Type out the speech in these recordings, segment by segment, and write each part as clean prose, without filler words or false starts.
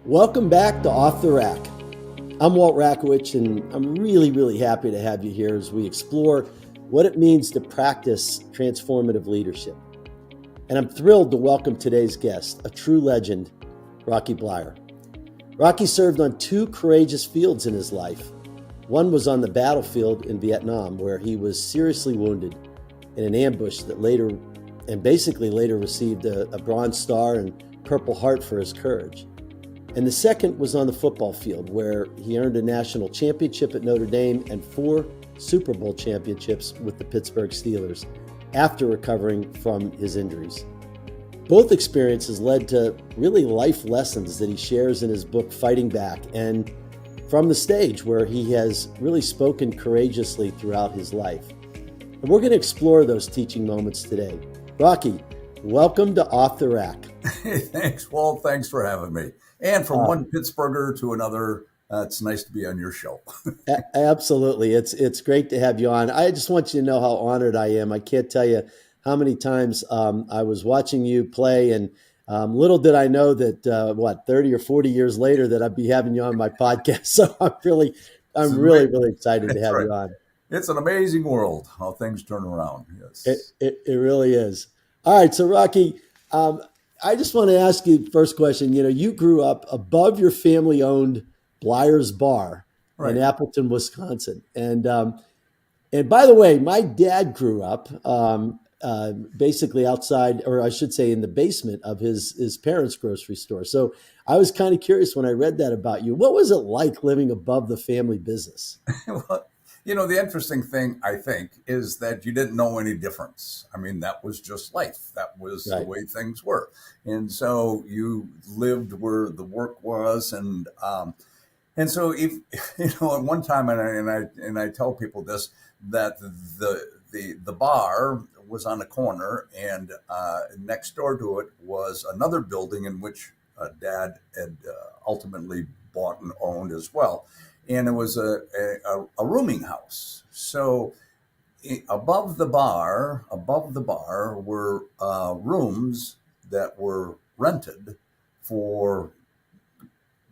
Welcome back to Off the Rack. I'm Walt Rakowich, and I'm really happy to have you here as we explore what it means to practice transformative leadership. And I'm thrilled to welcome today's guest, a true legend, Rocky Bleier. Rocky served on two courageous fields in his life. One was on the battlefield in Vietnam, where he was seriously wounded in an ambush that later received a Bronze Star and Purple Heart for his courage. And the second was on the football field, where he earned a national championship at Notre Dame and 4 Super Bowl championships with the Pittsburgh Steelers after recovering from his injuries. Both experiences led to really life lessons that he shares in his book, Fighting Back, and from the stage, where he has really spoken courageously throughout his life. And we're going to explore those teaching moments today. Rocky, welcome to Off the Rack. Hey, thanks, Walt. Thanks for having me. And from one Pittsburgher to another, it's nice to be on your show. Absolutely. It's great to have you on. I just want you to know how honored I am. I can't tell you how many times I was watching you play, and little did I know that 30 or 40 years later that I'd be having you on my podcast. So I'm really excited to have you on. It's an amazing world how things turn around. Yes, it really is. All right, so Rocky, I just want to ask you the first question. You know, you grew up above your family-owned Bleier's Bar in Appleton, Wisconsin, and by the way, my dad grew up basically outside, or I should say, in the basement of his parents' grocery store. So I was kind of curious when I read that about you. What was it like living above the family business? Well, the interesting thing, I think, is that you didn't know any difference. I mean, that was just life. That was the way things were. And so you lived where the work was. And so if, at one time, and I tell people this, that the bar was on a corner, and next door to it was another building in which Dad had ultimately bought and owned as well. And it was a rooming house. So above the bar were rooms that were rented for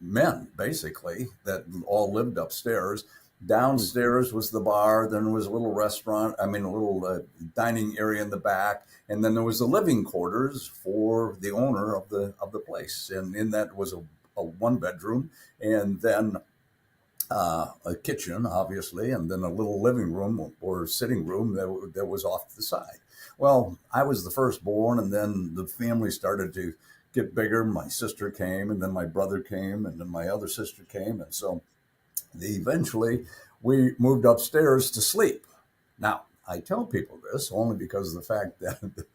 men, basically, that all lived upstairs. Downstairs was the bar. Then there was a little restaurant. a little dining area in the back. And then there was the living quarters for the owner of the place. And in that was a one bedroom, and then a kitchen, obviously, and then a little living room or sitting room that was off to the side. Well, I was the firstborn, and then the family started to get bigger. My sister came, and then my brother came, and then my other sister came. And so eventually we moved upstairs to sleep. Now, I tell people this only because of the fact that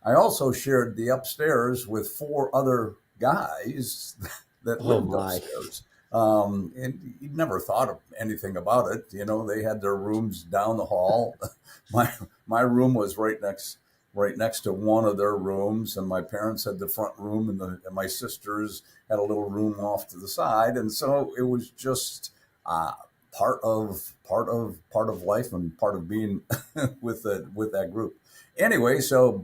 I also shared the upstairs with 4 other guys that lived upstairs. And you never thought of anything about it. They had their rooms down the hall. My room was right next to one of their rooms, and my parents had the front room, and my sisters had a little room off to the side. And so it was just part of life and part of being with that group. Anyway, so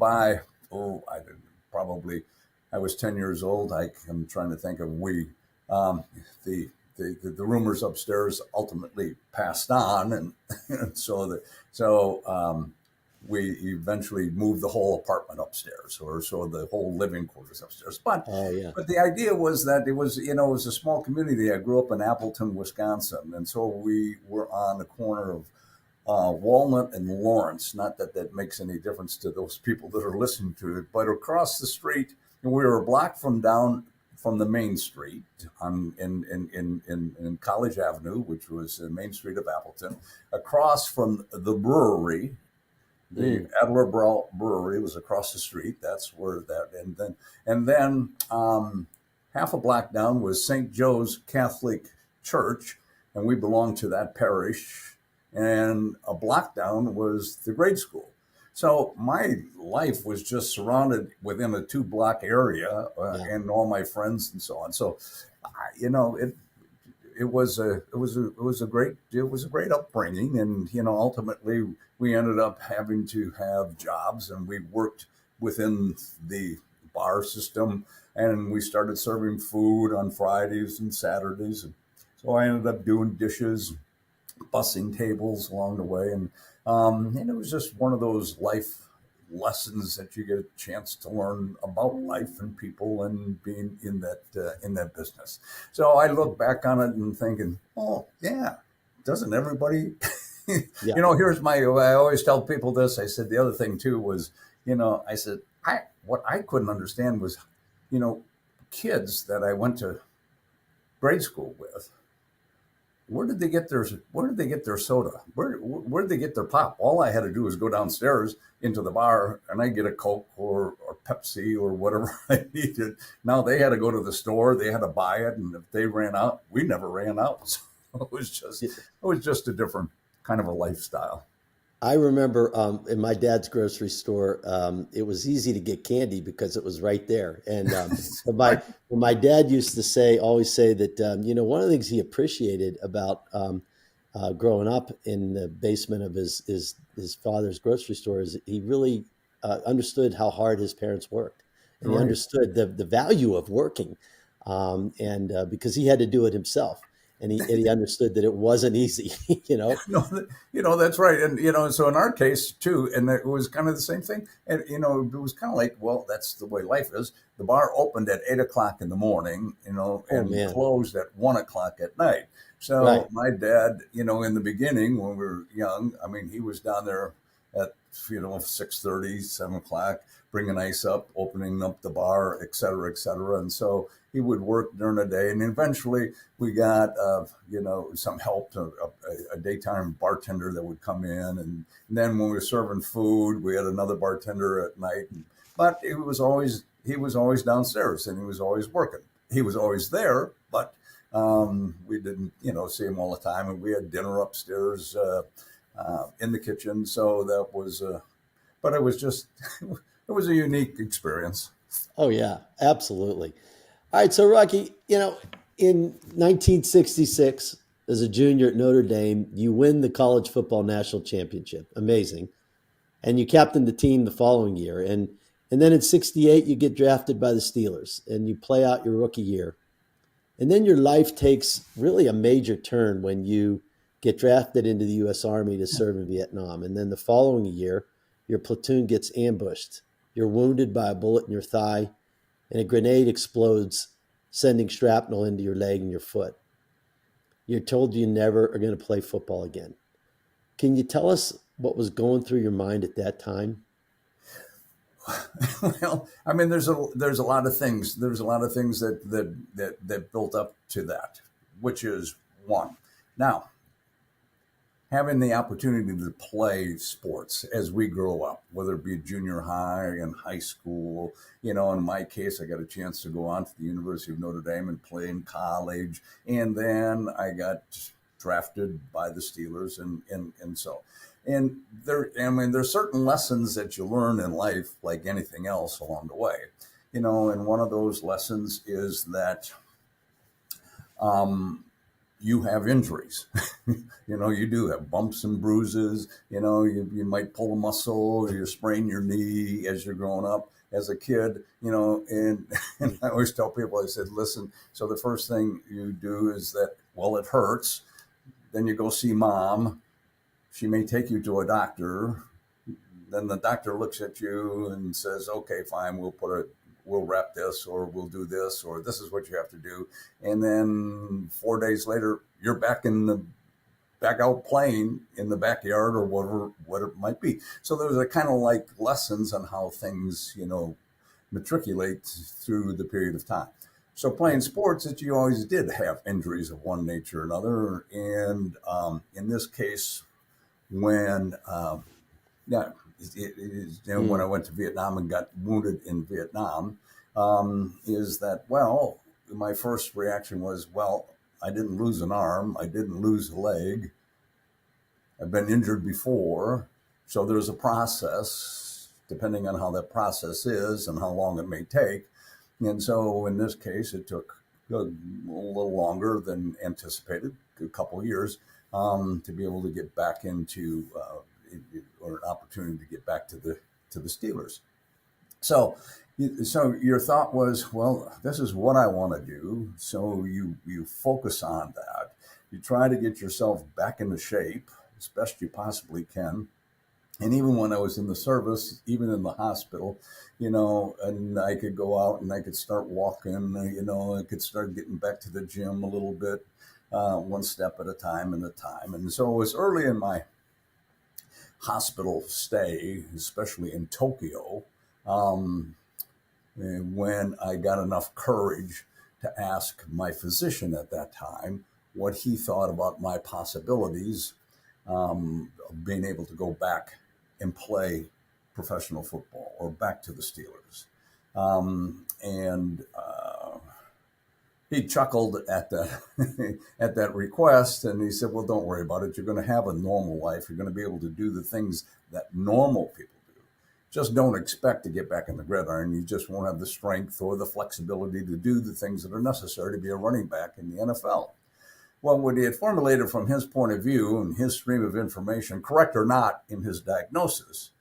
I was 10 years old. I'm trying to think of the rumors upstairs ultimately passed on, and so we eventually moved the whole apartment upstairs, or so the whole living quarters upstairs. But the idea was that it was a small community. I grew up in Appleton, Wisconsin, and so we were on the corner of Walnut and Lawrence. Not that that makes any difference to those people that are listening to it, but across the street, and we were a block from the main street in College Avenue, which was the main street of Appleton, across from the brewery. The Adler Brewery was across the street. That's where that, and then half a block down was St. Joe's Catholic Church, and we belonged to that parish. And a block down was the grade school. So my life was just surrounded within a 2-block area, and all my friends and so on. So, it was a great upbringing, and ultimately we ended up having to have jobs, and we worked within the bar system, and we started serving food on Fridays and Saturdays. And so I ended up doing dishes, bussing tables along the way, and it was just one of those life lessons that you get a chance to learn about life and people and being in that business. So I look back on it and thinking, oh yeah, doesn't everybody? Yeah. Here's my. I always tell people this. I said the other thing too was, I said what I couldn't understand was, you know, kids that I went to grade school with, where did they get their soda? Where did they get their pop? All I had to do was go downstairs into the bar and I get a Coke or Pepsi or whatever I needed. Now they had to go to the store, they had to buy it, and if they ran out, we never ran out. So it was just a different kind of a lifestyle. I remember in my dad's grocery store, it was easy to get candy because it was right there. And but Right. my dad used to always say that, one of the things he appreciated about growing up in the basement of his father's grocery store is he really understood how hard his parents worked, and he Right. understood the value of working, and because he had to do it himself, and he understood that it wasn't easy, you know. No, that's right. And, so in our case too, and it was kind of the same thing. And, it was kind of like, well, that's the way life is. The bar opened at 8 o'clock in the morning, Oh and man, closed at 1 o'clock at night. right. So my dad, in the beginning when we were young, I mean, he was down there at, 6:30, 7 o'clock, bringing ice up, opening up the bar, et cetera, et cetera. And so he would work during the day. And eventually we got, some help, a daytime bartender that would come in. And then when we were serving food, we had another bartender at night. But he was always downstairs and he was always working. He was always there, but we didn't, see him all the time. And we had dinner upstairs in the kitchen. So that was, but it was just, it was a unique experience. Oh yeah, absolutely. All right, so Rocky, in 1966, as a junior at Notre Dame, you win the college football national championship. Amazing. And you captained the team the following year. And then in 68, you get drafted by the Steelers and you play out your rookie year. And then your life takes really a major turn when you get drafted into the U.S. Army to serve in Vietnam. And then the following year, your platoon gets ambushed. You're wounded by a bullet in your thigh, and a grenade explodes, sending shrapnel into your leg and your foot. You're told you never are going to play football again. Can you tell us what was going through your mind at that time? Well, I mean, there's a lot of things. There's a lot of things that built up to that, which is one. Now, having the opportunity to play sports as we grow up, whether it be junior high and high school, in my case, I got a chance to go on to the University of Notre Dame and play in college. And then I got drafted by the Steelers. And there's certain lessons that you learn in life, like anything else along the way, and one of those lessons is that, you have injuries. You do have bumps and bruises. You might pull a muscle or you sprain your knee as you're growing up as a kid, and, and I always tell people, I said, listen, so the first thing you do is that, well, it hurts. Then you go see mom. She may take you to a doctor. Then the doctor looks at you and says, okay, fine, we'll wrap this, or we'll do this, or this is what you have to do. And then 4 days later, you're back out playing in the backyard or whatever it might be. So there's a kind of like lessons on how things, matriculate through the period of time. So playing sports, that you always did have injuries of one nature or another. And in this case, when yeah, when I went to Vietnam and got wounded in Vietnam, is that, well, my first reaction was, well, I didn't lose an arm, I didn't lose a leg, I've been injured before, so there's a process, depending on how that process is and how long it may take. And so in this case, it took a little longer than anticipated, a couple of years, to be able to get back into, or an opportunity to get back to the Steelers. So, so your thought was, well, this is what I want to do. So you focus on that. You try to get yourself back into shape as best you possibly can. And even when I was in the service, even in the hospital, and I could go out and I could start walking, I could start getting back to the gym a little bit, one step at a time and a time. And so it was early in my hospital stay, especially in Tokyo, um, when I got enough courage to ask my physician at that time what he thought about my possibilities of being able to go back and play professional football or back to the Steelers. And he chuckled at that at that request, and he said, "Well, don't worry about it. You're going to have a normal life. You're going to be able to do the things that normal people do. Just don't expect to get back in the gridiron. You just won't have the strength or the flexibility to do the things that are necessary to be a running back in the NFL." Well, what he had formulated from his point of view and his stream of information, correct or not in his diagnosis,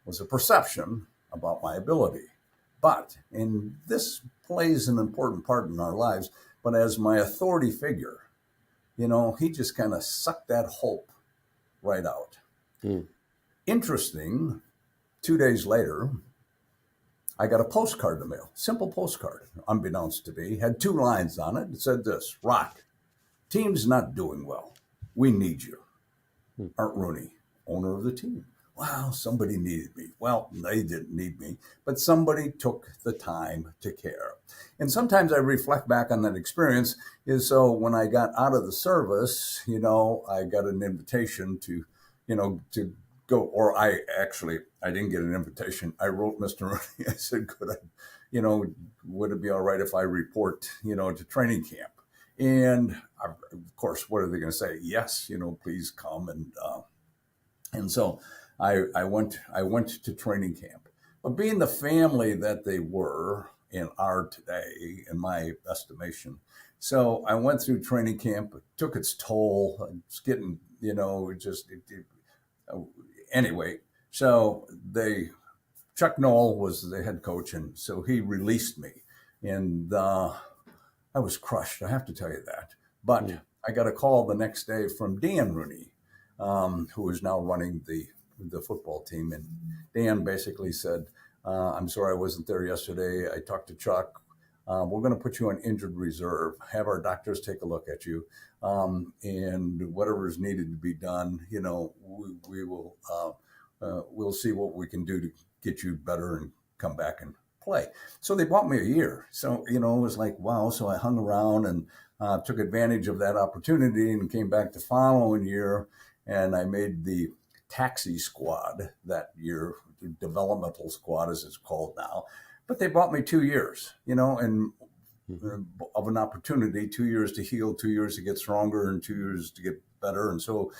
was a perception about my ability. But, and this plays an important part in our lives, but as my authority figure, he just kind of sucked that hope right out. Interesting, 2 days later, I got a postcard in the mail, simple postcard, unbeknownst to me, had 2 lines on it. It said this: "Rock, team's not doing well. We need you. Art Rooney, owner of the team." Wow, somebody needed me. Well, they didn't need me, but somebody took the time to care. And sometimes I reflect back on that experience. Is so when I got out of the service, I got an invitation to, to go, or I didn't get an invitation. I wrote Mr. Rooney. I said, could I, would it be all right if I report, to training camp? And of course, what are they going to say? Yes, please come. And so I went to training camp. But being the family that they were and are today, in my estimation, so I went through training camp. It took its toll. It's getting, anyway. So Chuck Noll was the head coach, and so he released me, and I was crushed. I have to tell you that. But I got a call the next day from Dan Rooney, who is now running the football team. And Dan basically said, "I'm sorry I wasn't there yesterday. I talked to Chuck. We're going to put you on injured reserve, have our doctors take a look at you, and whatever is needed to be done, we will, we'll see what we can do to get you better and come back and play." So they bought me a year. So, it was like, wow. So I hung around and took advantage of that opportunity and came back the following year. And I made the taxi squad that year, the developmental squad as it's called now. But they bought me 2 years, and of an opportunity, 2 years to heal, 2 years to get stronger, and 2 years to get better. And so,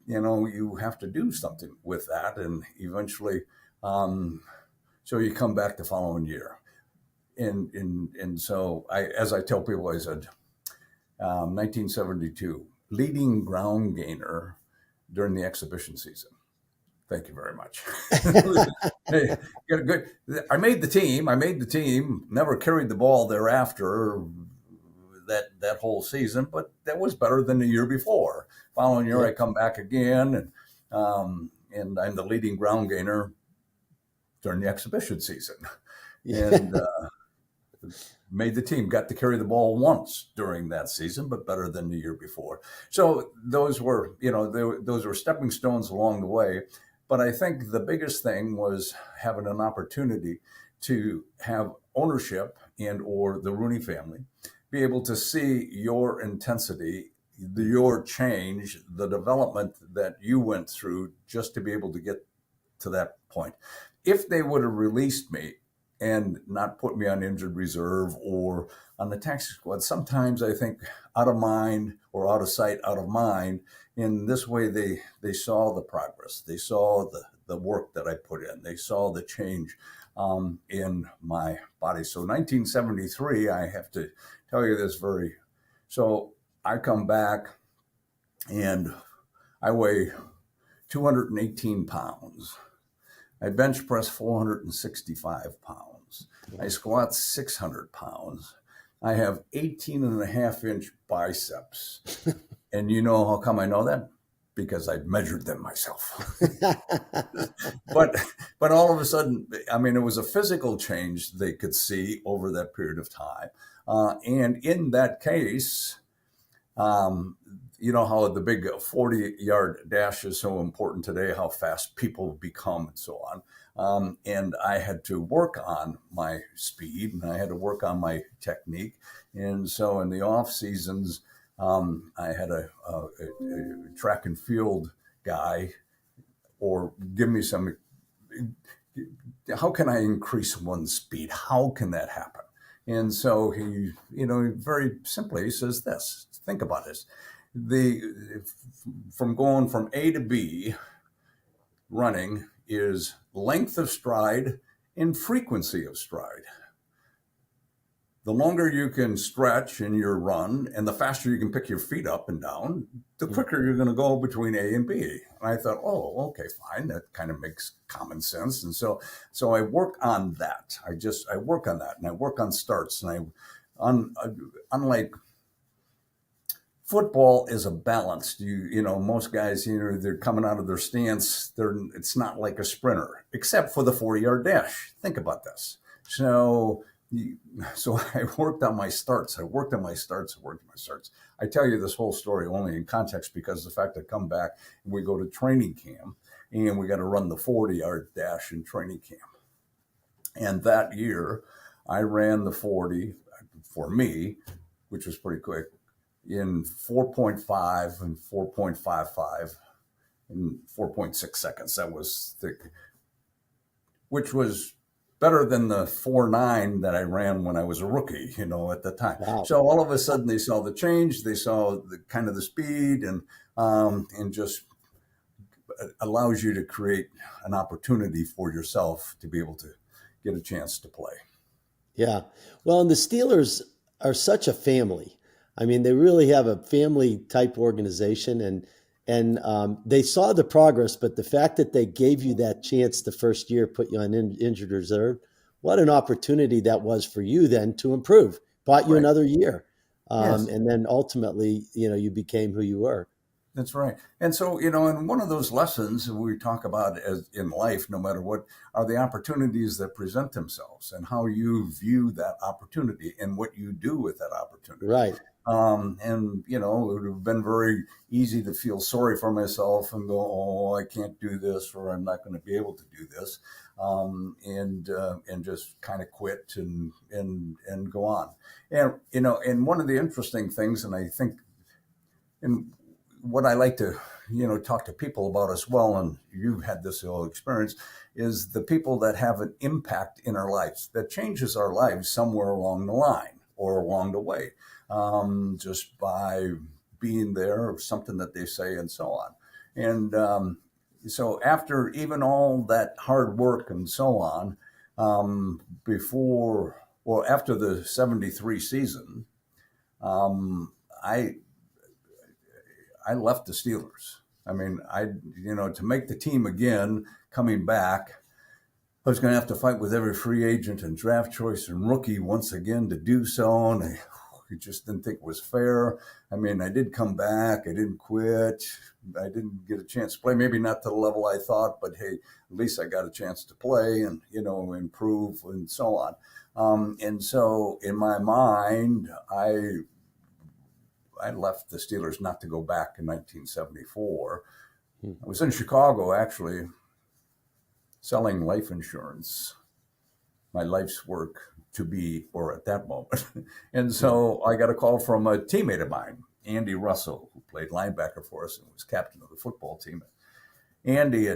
you have to do something with that. And eventually, so you come back the following year. And so as I tell people, I said, 1972, leading ground gainer during the exhibition season. Thank you very much. Hey, good. I made the team. Never carried the ball thereafter that whole season, but that was better than the year before. Following year, I come back again, and I'm the leading ground gainer during the exhibition season, and made the team. Got to carry the ball once during that season, but better than the year before. So those were, those were stepping stones along the way. But I think the biggest thing was having an opportunity to have ownership and or the Rooney family be able to see your intensity, your change, the development that you went through just to be able to get to that point. If they would have released me and not put me on injured reserve or on the taxi squad, sometimes I think out of mind or out of sight, out of mind. In this way, they saw the progress. They saw the work that I put in. They saw the change in my body. So 1973, I have to tell you this so I come back and I weigh 218 pounds. I bench press 465 pounds. I squat 600 pounds. I have 18 and a half inch biceps. And you know how come I know that? Because I measured them myself. but all of a sudden, I mean, it was a physical change they could see over that period of time. And in that case, you know how the big 40-yard dash is so important today, how fast people become and so on. And I had to work on my speed and I had to work on my technique. And so in the off seasons, I had a track and field guy or give me some, how can I increase one's speed? How can that happen? And so he, you know, very simply says this, think about this. From going from A to B running is length of stride and frequency of stride. The longer you can stretch in your run and the faster you can pick your feet up and down, the quicker you're going to go between A and B. And I thought, oh, okay, fine. That kind of makes common sense. And so I work on that. I work on that and I work on starts. And unlike football is a balance. You know, most guys, you know, they're coming out of their stance. It's not like a sprinter, except for the 40-yard dash. Think about this. So I worked on my starts. I tell you this whole story only in context because the fact I come back and we go to training camp and we got to run the 40-yard dash in training camp. And that year I ran the 40 for me, which was pretty quick, in 4.5 and 4.55 and 4.6 seconds. That was thick, which was better than the 4.9 that I ran when I was a rookie, you know, at the time. Wow. So all of a sudden they saw the change, they saw the kind of the speed and just allows you to create an opportunity for yourself to be able to get a chance to play. Yeah. Well, and the Steelers are such a family. I mean, they really have a family type organization and they saw the progress, but the fact that they gave you that chance the first year, put you on injured reserve, what an opportunity that was for you then to improve, bought you another year. Yes. And then ultimately, you know, you became who you were. That's right. And so, you know, and one of those lessons we talk about as in life, no matter what, are the opportunities that present themselves and how you view that opportunity and what you do with that opportunity. Right. And, you know, it would have been very easy to feel sorry for myself and go, oh, I can't do this, or I'm not going to be able to do this. And just kind of quit and go on. And, you know, and one of the interesting things, and I think, and what I like to, you know, talk to people about as well, and you've had this whole experience, is the people that have an impact in our lives, that changes our lives somewhere along the line or along the way, just by being there or something that they say and so on. And so after even all that hard work and so on, after the 73 season, I left the Steelers. I mean, to make the team again, coming back, I was going to have to fight with every free agent and draft choice and rookie once again to do so. And I just didn't think it was fair. I mean, I did come back. I didn't quit. I didn't get a chance to play. Maybe not to the level I thought, but hey, at least I got a chance to play and, you know, improve and so on. And so in my mind, I left the Steelers not to go back in 1974. I was in Chicago, actually, selling life insurance, my life's work to be, or at that moment. And so I got a call from a teammate of mine, Andy Russell, who played linebacker for us and was captain of the football team. Andy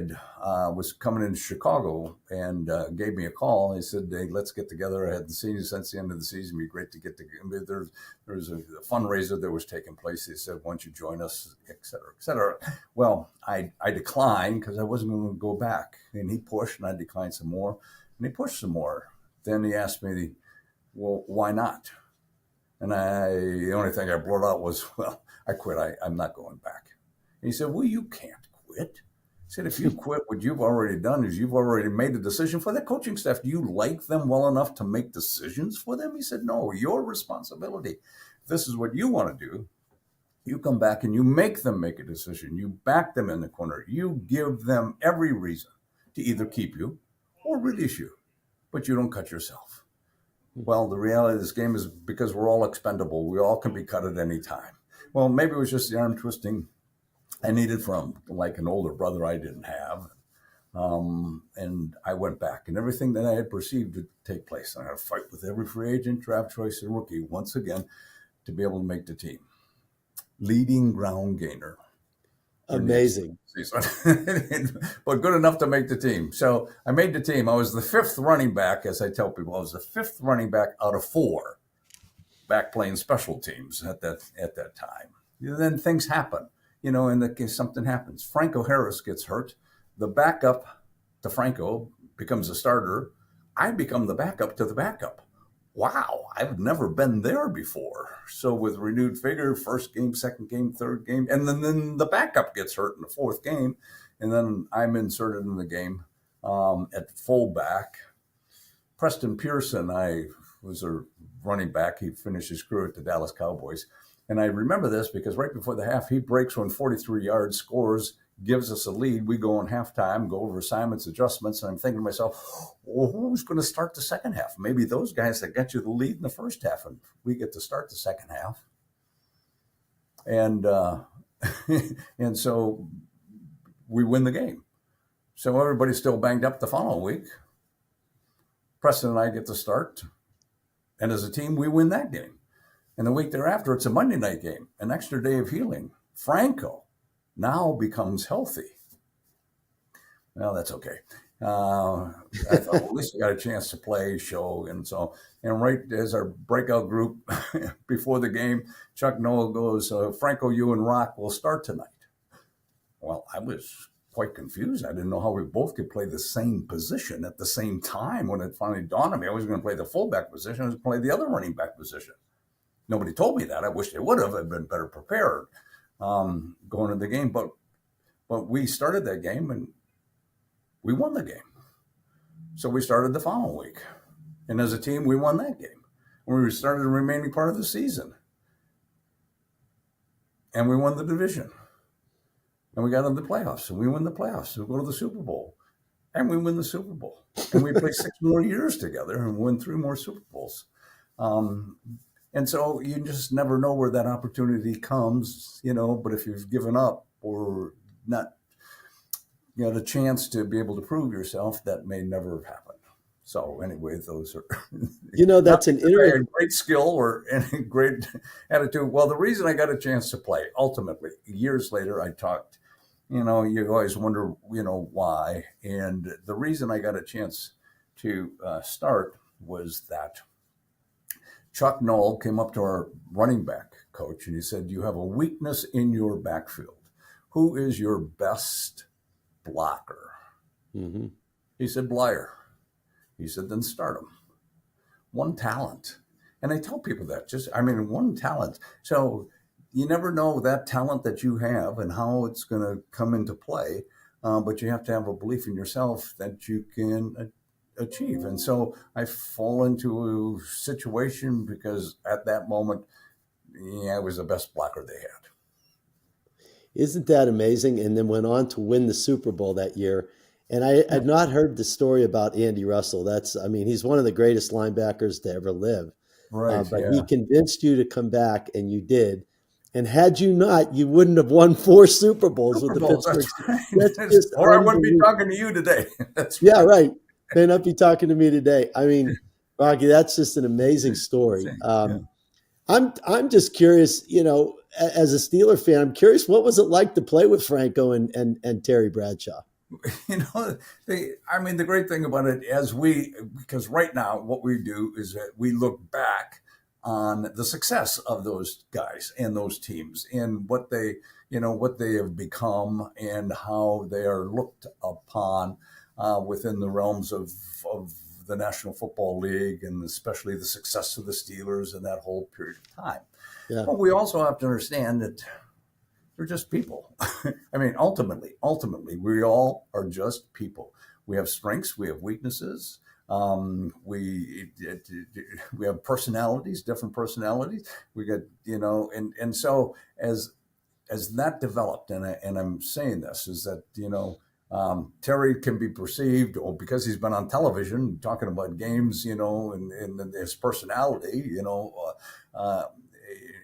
was coming into Chicago and gave me a call. He said, hey, let's get together. I hadn't seen you since the end of the season. It'd be great to get together. There was a fundraiser that was taking place. He said, why don't you join us, et cetera, et cetera. Well, I declined because I wasn't going to go back. And he pushed and I declined some more. And he pushed some more. Then he asked me, well, why not? And the only thing I blurted out was, well, I quit. I'm not going back. And he said, well, you can't quit. He said, if you quit, what you've already done is you've already made a decision for the coaching staff. Do you like them well enough to make decisions for them? He said, no, your responsibility. If this is what you want to do, you come back and you make them make a decision. You back them in the corner. You give them every reason to either keep you or release you, but you don't cut yourself. Well, the reality of this game is because we're all expendable. We all can be cut at any time. Well, maybe it was just the arm twisting I needed from like an older brother I didn't have. And I went back and everything that I had perceived to take place. And I had to fight with every free agent, draft choice, and rookie once again to be able to make the team. Leading ground gainer. Amazing. But good enough to make the team. So I made the team. I was the fifth running back, as I tell people. I was the fifth running back out of four back playing special teams at that time. And then things happen, in the case something happens. Franco Harris gets hurt. The backup to Franco becomes a starter. I become the backup to the backup. Wow, I've never been there before. So with renewed vigor, first game, second game, third game, and then the backup gets hurt in the fourth game, and then I'm inserted in the game at fullback. Preston Pearson, I was a running back. He finished his career at the Dallas Cowboys. And I remember this because right before the half, he breaks one 43 yards, scores, gives us a lead. We go on halftime, go over assignments, adjustments, and I'm thinking to myself, well, who's going to start the second half? Maybe those guys that got you the lead in the first half, and we get to start the second half. And and so we win the game. So everybody's still banged up the following week. Preston and I get to start, and as a team, we win that game. And the week thereafter, it's a Monday night game, an extra day of healing. Franco now becomes healthy. Well, that's okay. I thought, well, at least we got a chance to play, show, and so. And right as our breakout group before the game, Chuck Noll goes, Franco, you and Rock will start tonight. Well, I was quite confused. I didn't know how we both could play the same position at the same time. When it finally dawned on me, I was going to play the fullback position. I was going to play the other running back position. Nobody told me that. I wish they would have. I'd been better prepared going into the game. But we started that game and we won the game. So we started the following week. And as a team, we won that game. We started the remaining part of the season. And we won the division. And we got into the playoffs. And we win the playoffs. And we go to the Super Bowl. And we win the Super Bowl. And we play 6 more years together and win 3 more Super Bowls. And so you just never know where that opportunity comes, but if you've given up or not, the chance to be able to prove yourself, that may never have happened. So anyway, those are, that's an interesting great skill or any great attitude. Well, the reason I got a chance to play, ultimately, years later, I talked, you always wonder, why. And the reason I got a chance to start was that Chuck Noll came up to our running back coach and he said, you have a weakness in your backfield. Who is your best blocker? Mm-hmm. He said, Bleier. He said, then start him. One talent. And I tell people that one talent. So you never know that talent that you have and how it's going to come into play. But you have to have a belief in yourself that you can achieve. And so I fall into a situation because at that moment, I was the best blocker they had. Isn't that amazing? And then went on to win the Super Bowl that year. And I had not heard the story about Andy Russell. He's one of the greatest linebackers to ever live. Right. But he convinced you to come back, and you did. And had you not, you wouldn't have won 4 Super Bowls with the Pittsburgh. That's right. Or I wouldn't be talking to you today. That's right. Yeah, right. May not be talking to me today. Rocky, that's just an amazing story. I'm just curious, as a Steeler fan, I'm curious, what was it like to play with Franco and Terry Bradshaw? The great thing about it because right now what we do is that we look back on the success of those guys and those teams and what they have become and how they are looked upon within the realms of the National Football League and especially the success of the Steelers in that whole period of time. Yeah. But we also have to understand that They're just people. I mean, ultimately, we all are just people. We have strengths, we have weaknesses. We have personalities, different personalities. We got, and so as that developed, and I'm saying this is that Terry can be perceived, or because he's been on television talking about games, and his personality,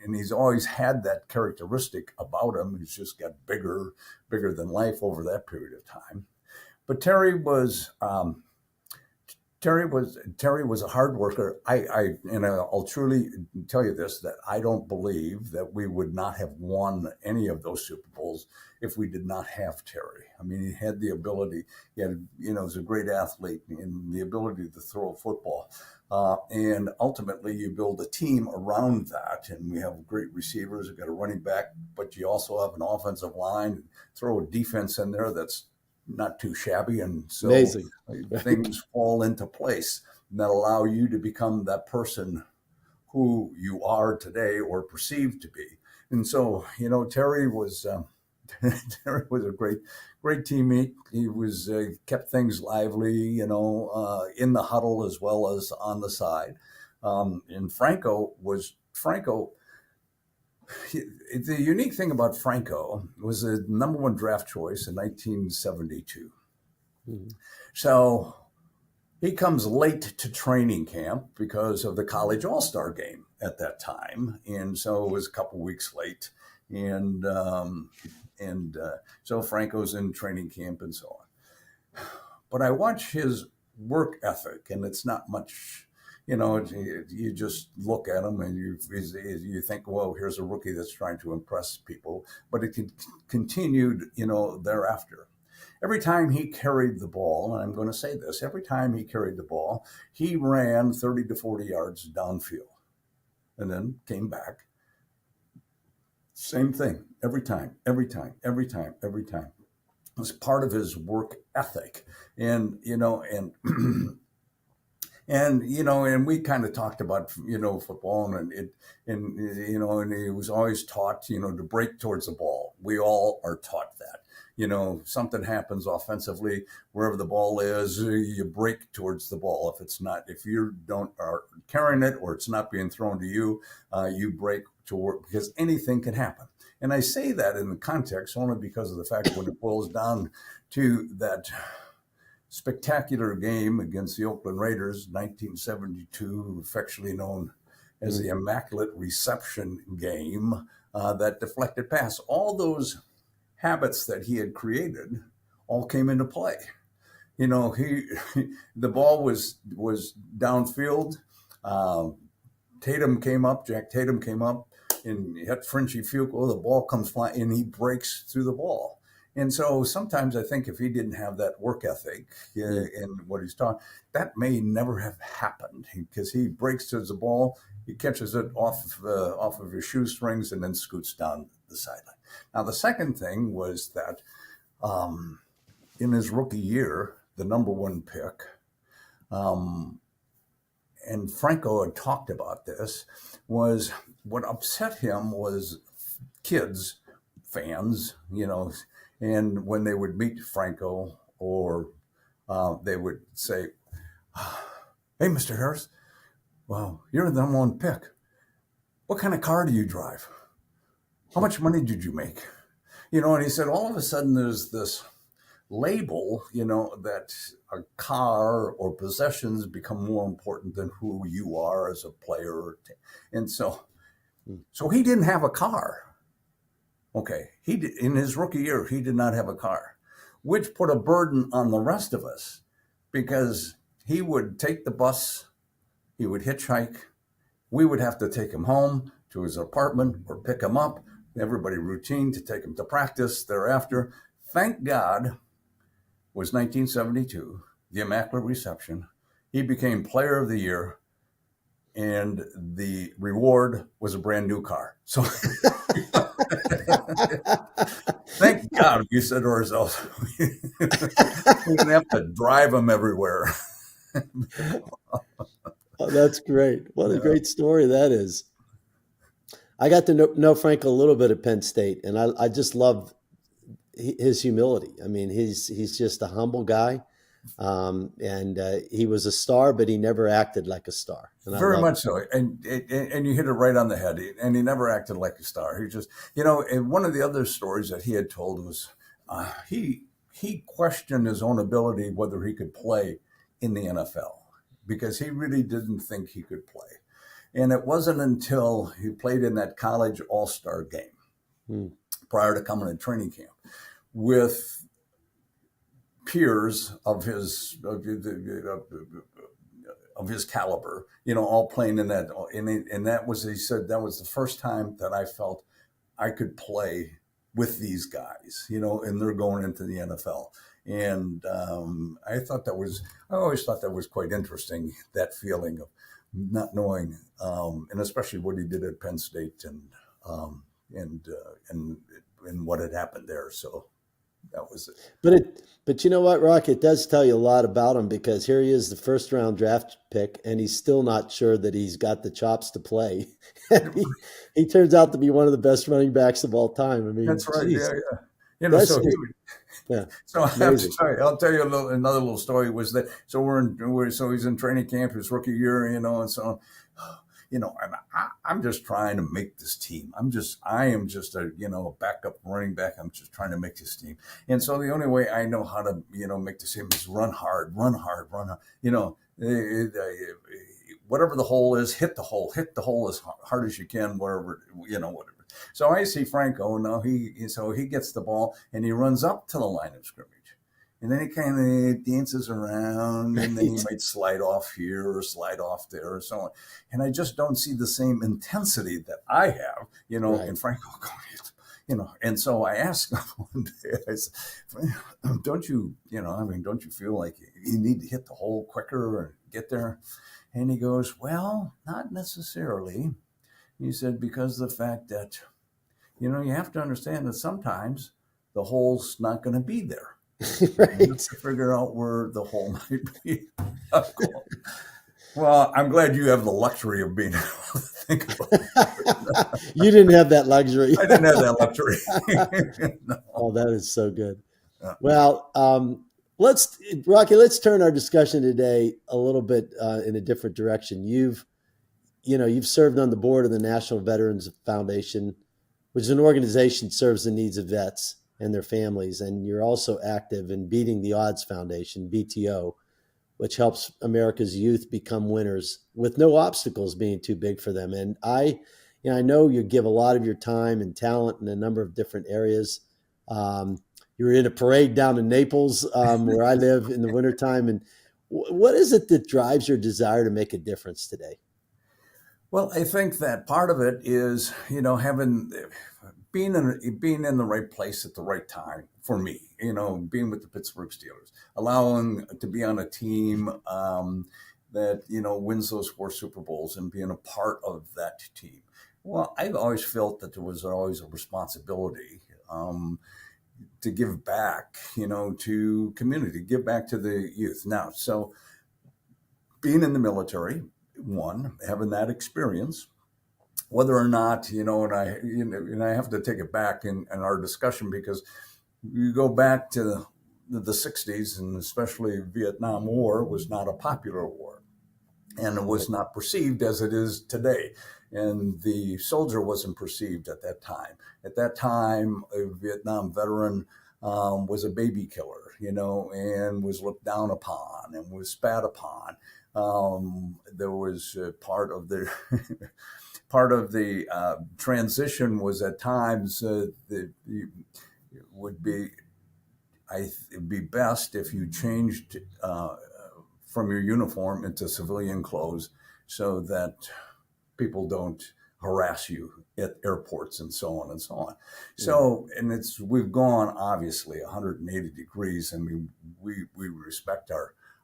and he's always had that characteristic about him. He's just got bigger than life over that period of time. But Terry was a hard worker. I'll truly tell you this, that I don't believe that we would not have won any of those Super Bowls if we did not have Terry. I mean, he had the ability. He was a great athlete and the ability to throw a football. And ultimately, you build a team around that. And we have great receivers. We've got a running back, but you also have an offensive line. Throw a defense in there that's not too shabby, and so amazing. Things fall into place that allow you to become that person who you are today or perceived to be. And so, Terry was Terry was a great teammate. He was kept things lively, in the huddle as well as on the side. And Franco. The unique thing about Franco was the number one draft choice in 1972. Mm-hmm. So he comes late to training camp because of the college all-star game at that time. And so it was a couple weeks late. And so Franco's in training camp and so on. But I watch his work ethic, and it's not much. You just look at him and you think, well, here's a rookie that's trying to impress people. But it continued, thereafter. Every time he carried the ball, and I'm going to say this, every time he carried the ball, he ran 30 to 40 yards downfield and then came back. Same thing every time. It was part of his work ethic. And and we kind of talked about, football and he was always taught, to break towards the ball. We all are taught that. Something happens offensively, wherever the ball is, you break towards the ball. If you are carrying it or it's not being thrown to you, you break toward, because anything can happen. And I say that in the context only because of the fact when it boils down to that spectacular game against the Oakland Raiders, 1972, affectionately known as the Immaculate Reception game, that deflected pass. All those habits that he had created all came into play. The ball was downfield. Jack Tatum came up, and he hit Frenchie Fuqua. The ball comes flying, and he breaks through the ball. And so sometimes I think if he didn't have that work ethic in what he's taught, that may never have happened, because he breaks towards the ball, he catches it off of his shoestrings and then scoots down the sideline. Now, the second thing was that in his rookie year, the number one pick, and Franco had talked about this, was what upset him was kids, fans, and when they would meet Franco, or they would say, "Hey, Mr. Harris, well, you're the number one pick. What kind of car do you drive? How much money did you make?" And he said, all of a sudden there's this label, that a car or possessions become more important than who you are as a player. And so he didn't have a car. Okay, in his rookie year, he did not have a car, which put a burden on the rest of us, because he would take the bus, he would hitchhike, we would have to take him home to his apartment or pick him up, everybody routine to take him to practice thereafter. Thank God was 1972, the Immaculate Reception. He became Player of the Year, and the reward was a brand new car. So thank God, we said to ourselves, we didn't have to drive him everywhere. Oh, that's great. What a great story that is. I got to know Frank a little bit at Penn State, and I just love his humility. I mean, he's just a humble guy, and he was a star, but he never acted like a star, and I Very loved much it. so, and you hit it right on the head. And he never acted like a star. He just, you know, and one of the other stories that he had told was he questioned his own ability whether he could play in the NFL because he really didn't think he could play. And it wasn't until he played in that college all-star game Hmm. prior to coming to training camp with peers of his caliber, you know, all playing in that. And that was, he said, that was the first time that I felt I could play with these guys, you know, and they're going into the NFL. And I always thought that was quite interesting, that feeling of not knowing, and especially what he did at Penn State um, and, and what had happened there. So that was it. But you know what, Rock? It does tell you a lot about him because here he is, the first round draft pick, and he's still not sure that he's got the chops to play. he turns out to be one of the best running backs of all time. I mean, That's right. geez, Yeah, yeah. You know, that's so just yeah, so I have to amazing. tell you, I'll tell you another little story was that, so so he's in training camp his rookie year, you know, and so, you know, and I'm just trying to make this team. I am just a, you know, a backup running back. I'm just trying to make this team. And so the only way I know how to, you know, make this team is run hard, run hard, run hard, you know, whatever the hole is, hit the hole as hard as you can, wherever, you know, whatever. So I see Franco. Now so he gets the ball and he runs up to the line of scrimmage, and then he kind of dances around, and then he Right. might slide off here or slide off there or so on. And I just don't see the same intensity that I have, you know, Right. in Franco going, you know. And so I asked him one day, I said, don't you, you know, I mean, don't you feel like you need to hit the hole quicker or get there? And he goes, well, not necessarily. He said, because of the fact that, you know, you have to understand that sometimes the hole's not going to be there. You have Right. to figure out where the hole might be. Well, I'm glad you have the luxury of being able to think about it. You didn't have that luxury. I didn't have that luxury. Oh, No. that is so good. Yeah. Well, Rocky, let's turn our discussion today a little bit in a different direction. You've served on the board of the National Veterans Foundation, which is an organization that serves the needs of vets and their families. And you're also active in Beating the Odds Foundation, BTO, which helps America's youth become winners with no obstacles being too big for them. And I know you give a lot of your time and talent in a number of different areas. You were in a parade down in Naples, where I live in the wintertime. And what is it that drives your desire to make a difference today? Well, I think that part of it is, you know, being in the right place at the right time for me. You know, being with the Pittsburgh Steelers, allowing to be on a team that, you know, wins those 4 Super Bowls and being a part of that team. Well, I've always felt that there was always a responsibility to give back, you know, to community, give back to the youth. Now, so being in the military, one, having that experience, whether or not, you know, and I have to take it back in our discussion, because you go back to the 60s, and especially Vietnam War was not a popular war, and it was not perceived as it is today. And the soldier wasn't perceived at that time. At that time, a Vietnam veteran was a baby killer, you know, and was looked down upon and was spat upon. There was part of the part of the transition was at times that it would be it'd be best if you changed from your uniform into civilian clothes so that people don't harass you at airports and so on and so on. So, and we've gone obviously 180 degrees, and we respect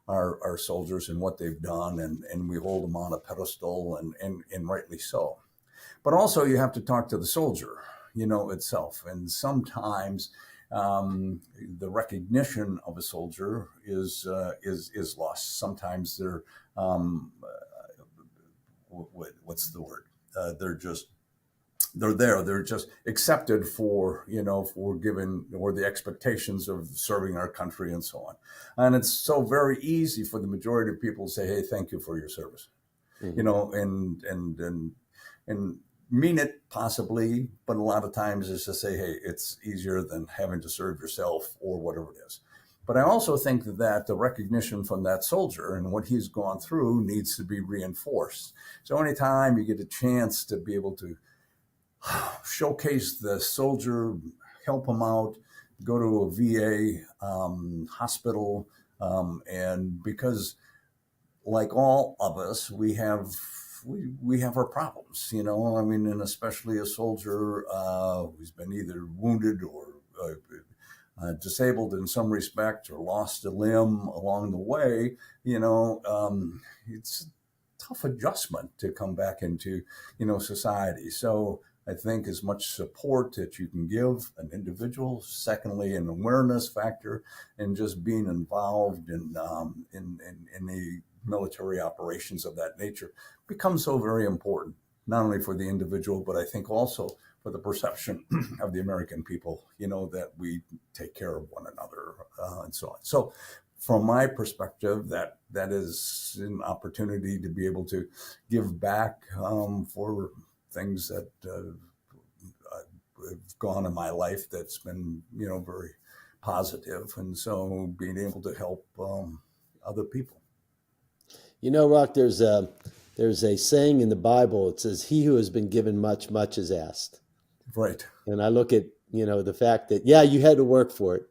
our soldiers and what they've done, and we hold them on a pedestal, and rightly so. But also you have to talk to the soldier, you know, itself. And sometimes the recognition of a soldier is lost. Sometimes they're what's the word? they're there. They're just accepted for, for giving, or the expectations of serving our country and so on. And it's so very easy for the majority of people to say, hey, thank you for your service, and mean it possibly, but a lot of times it's to say, hey, it's easier than having to serve yourself or whatever it is. But I also think that the recognition from that soldier and what he's gone through needs to be reinforced. So anytime you get a chance to be able to showcase the soldier, help him out, go to a VA hospital, and because like all of us, we have our problems, I mean, and especially a soldier who's been either wounded or disabled in some respect or lost a limb along the way, it's a tough adjustment to come back into, society. So I think as much support that you can give an individual, secondly, an awareness factor, and just being involved in the military operations of that nature becomes so very important, not only for the individual, but I think also for the perception of the American people, that we take care of one another and so on. So from my perspective, that is an opportunity to be able to give back for things that have gone in my life that's been, very positive. And so being able to help other people. Rock, there's a saying in the Bible. It says, he who has been given much, much is asked. Right. And I look at, the fact that, yeah, you had to work for it,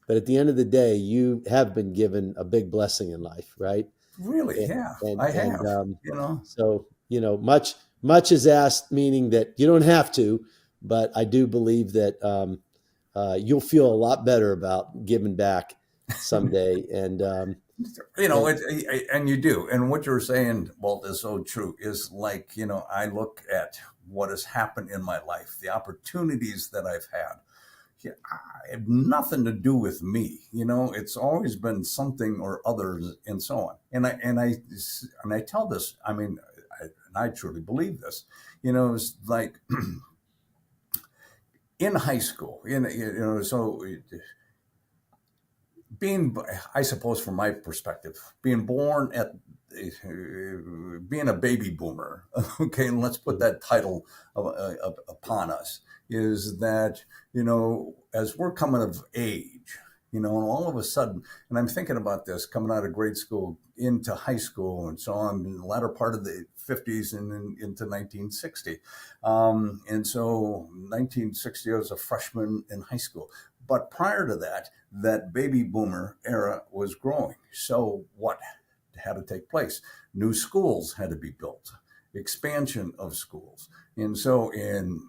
but at the end of the day, you have been given a big blessing in life, right? Really? Yeah, I have, So, much is asked, meaning that you don't have to, but I do believe that you'll feel a lot better about giving back someday. And, and you do. And what you're saying, Walt, is so true. Is like, I look at what has happened in my life, the opportunities that I've had. Yeah, I have nothing to do with me. It's always been something or others and so on. And I tell this, I mean, I truly believe this, it's like in high school, so being, I suppose from my perspective, being born at, being a baby boomer, okay, and let's put that title upon us, is that, as we're coming of age, and all of a sudden, and I'm thinking about this coming out of grade school into high school and so on in the latter part of the 50s and into 1960. And so 1960, I was a freshman in high school. But prior to that, that baby boomer era was growing. So what had to take place? New schools had to be built, expansion of schools. And so in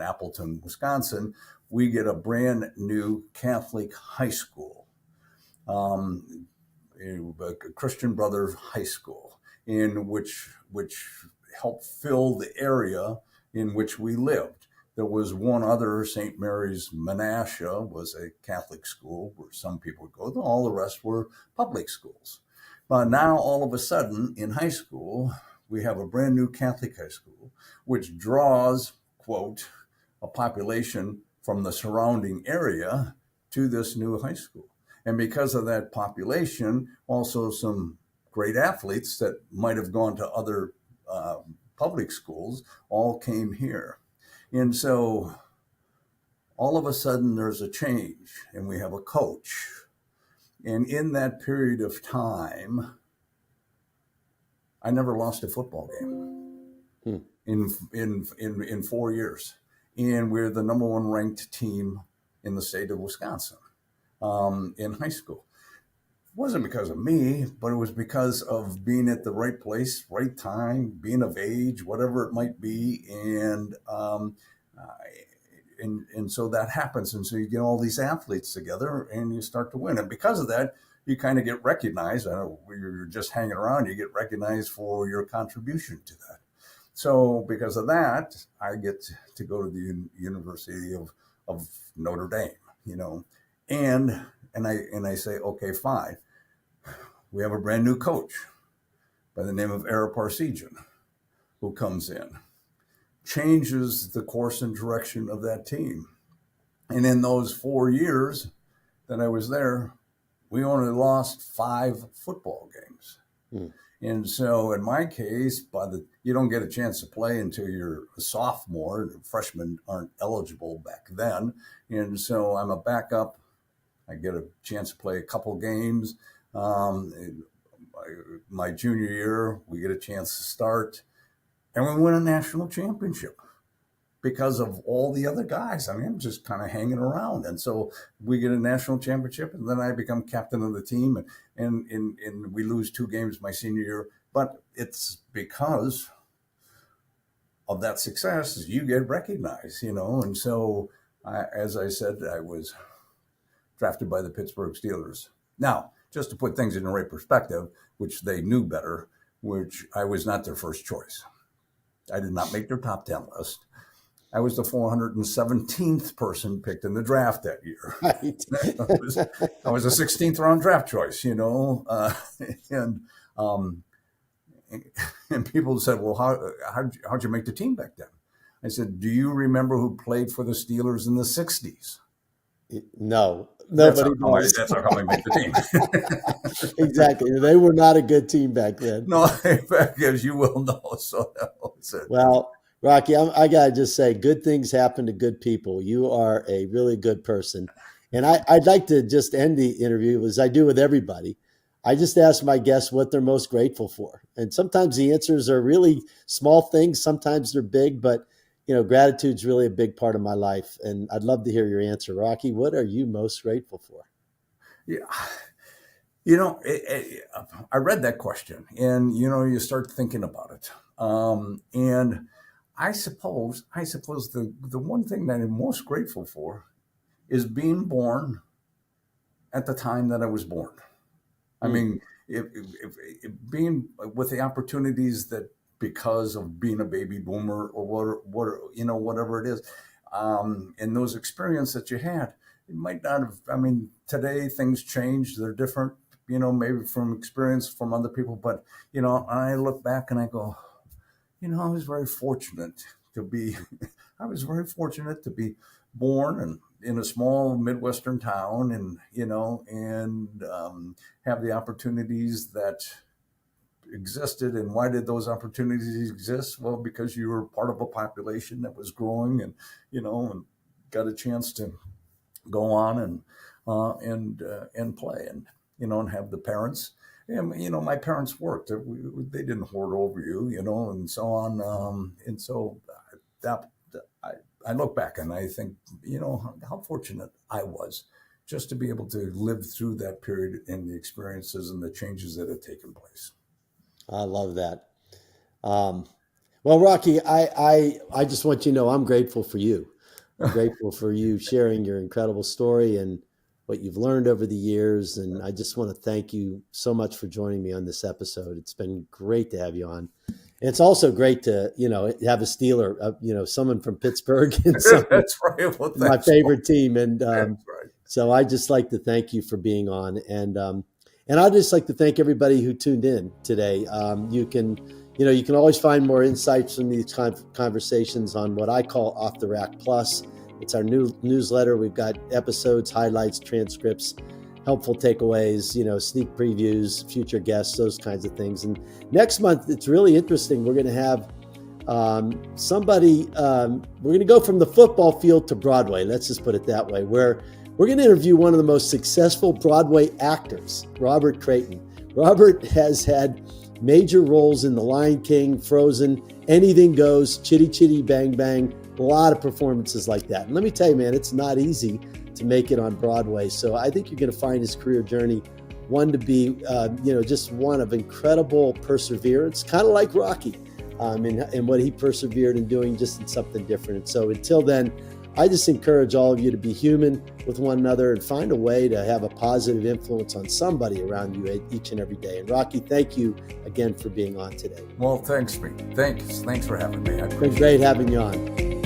Appleton, Wisconsin, we get a brand new Catholic high school, a Christian Brothers High School, in which helped fill the area in which we lived. There was one other, St. Mary's Menasha was a Catholic school where some people would go. All the rest were public schools. But now all of a sudden in high school, we have a brand new Catholic high school, which draws, quote, a population from the surrounding area to this new high school. And because of that population, also some great athletes that might have gone to other public schools all came here. And so all of a sudden there's a change and we have a coach. And in that period of time, I never lost a football game in 4 years. And we're the number one ranked team in the state of Wisconsin in high school. It wasn't because of me, but it was because of being at the right place, right time, being of age, whatever it might be. And so that happens. And so you get all these athletes together and you start to win. And because of that, you kind of get recognized. I know you're just hanging around, you get recognized for your contribution to that. So because of that, I get to go to the University of Notre Dame, and I say, okay, fine. We have a brand new coach by the name of Ara Parsegian who comes in. changes the course and direction of that team. And in those 4 years that I was there, we only lost 5 football games. And so in my case, you don't get a chance to play until you're a sophomore. Freshmen aren't eligible back then. And so I'm a backup. I get a chance to play a couple games. My junior year, we get a chance to start. And we win a national championship because of all the other guys. I mean, I'm just kind of hanging around. And so we get a national championship, and then I become captain of the team, and we lose 2 games my senior year. But it's because of that success, you get recognized, And so, as I said, I was drafted by the Pittsburgh Steelers. Now, just to put things in the right perspective, which they knew better, which I was not their first choice. I did not make their top 10 list. I was the 417th person picked in the draft that year. Right. I was a 16th round draft choice, and people said, well, how'd you make the team back then? I said, do you remember who played for the Steelers in the 60s? No, nobody knows. That's how I made the team. Exactly. They were not a good team back then. No, as you will know. So that was it. Well, Rocky, I got to just say, good things happen to good people. You are a really good person. And I'd like to just end the interview, as I do with everybody. I just ask my guests what they're most grateful for. And sometimes the answers are really small things. Sometimes they're big, but gratitude's really a big part of my life. And I'd love to hear your answer. Rocky, what are you most grateful for? Yeah. I read that question, and, you start thinking about it. And I suppose the one thing that I'm most grateful for is being born at the time that I was born. I mean, if being with the opportunities that, because of being a baby boomer or whatever it is, and those experiences that you had, it might not have. I mean, today things change; they're different. Maybe from experience from other people, but I look back and I go, I was very fortunate to be. I was very fortunate to be born and in a small Midwestern town, and have the opportunities that existed. And why did those opportunities exist? Well, because you were part of a population that was growing, and and got a chance to go on and play, and and have the parents. And my parents worked. They didn't hoard over you, and so on. And so that I look back and I think, how fortunate I was just to be able to live through that period and the experiences and the changes that had taken place. I love that. Well, Rocky, I just want you to know I'm grateful for you. I'm grateful for you sharing your incredible story and what you've learned over the years. And I just want to thank you so much for joining me on this episode. It's been great to have you on. And it's also great to, have a Steeler, someone from Pittsburgh. And That's right. Well, my favorite team. And that's right. So I just like to thank you for being on. And I'd just like to thank everybody who tuned in today. You can always find more insights from these conversations on what I call Off the Rack Plus. It's our new newsletter. We've got episodes, highlights, transcripts, helpful takeaways, sneak previews, future guests, those kinds of things. And next month, it's really interesting. We're going to have somebody, we're going to go from the football field to Broadway. Let's just put it that way, where we're going to interview one of the most successful Broadway actors, Robert Creighton. Robert has had major roles in The Lion King, Frozen, Anything Goes, Chitty Chitty Bang Bang, a lot of performances like that. And let me tell you, man, it's not easy to make it on Broadway. So I think you're going to find his career journey one to be, just one of incredible perseverance, kind of like Rocky, and what he persevered in doing just in something different. And so until then, I just encourage all of you to be human with one another and find a way to have a positive influence on somebody around you each and every day. And Rocky, thank you again for being on today. Well, thanks for having me. It's been great having you on.